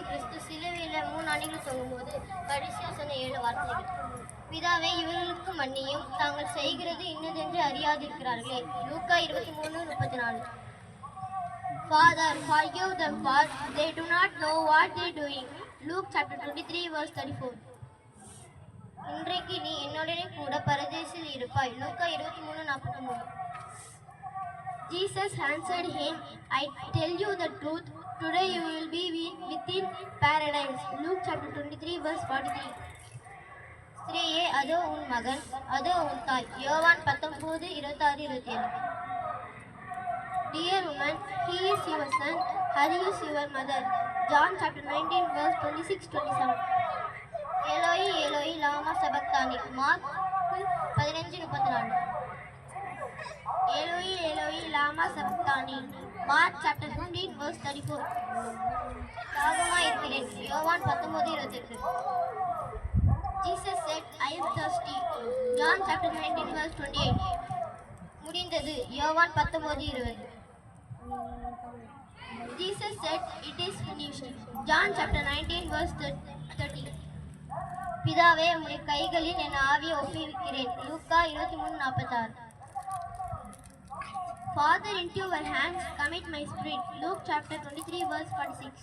கிறிஸ்து சிலுவையில் 3 ஆண்டுகள் தொங்கும்போது கடைசியாக சொன்ன 7 வார்த்தைகள். பிதாவே, இவர்களுக்கு மன்னியும், தாங்கள் செய்கிறது இன்னதென்று அறியாதிருக்கிறார்களே. லூக்கா 23:34. Father, forgive them, for they do not know what they are doing. Luke chapter 23:34. இன்றைக்கு நீ என்னுடனே கூட பரதேசில் இருப்பாய். லூக்கா 23:43. Jesus answered him, I tell you the truth, today you will be within paradise. Luke chapter 23:43. ஸ்திரீயே, அதோ உன் மகன், அதோ உன் தாய். யோவான் 19:26-27. Dear woman, he is your son, Hari is your mother. John chapter 19:26-27. Eloi, Eloi, lama sabachthani. Mark 15:34. Eloi, Eloi, lama sabachthani. Mark chapter 15:34. தாகமாய் இருக்கிறேன். யோவான் 19:28. Jesus said, I am thirsty. John chapter 19:28. முடிந்தது. யோவான் 19:20. Jesus said, it is finished. John chapter 19:30. பிதாவே, உம்முடைய கைகளில் என் ஆவியை ஒப்புவிக்கிறேன். லூக்கா 23:46. Father, into your hands commit my spirit. Luke chapter 23:46.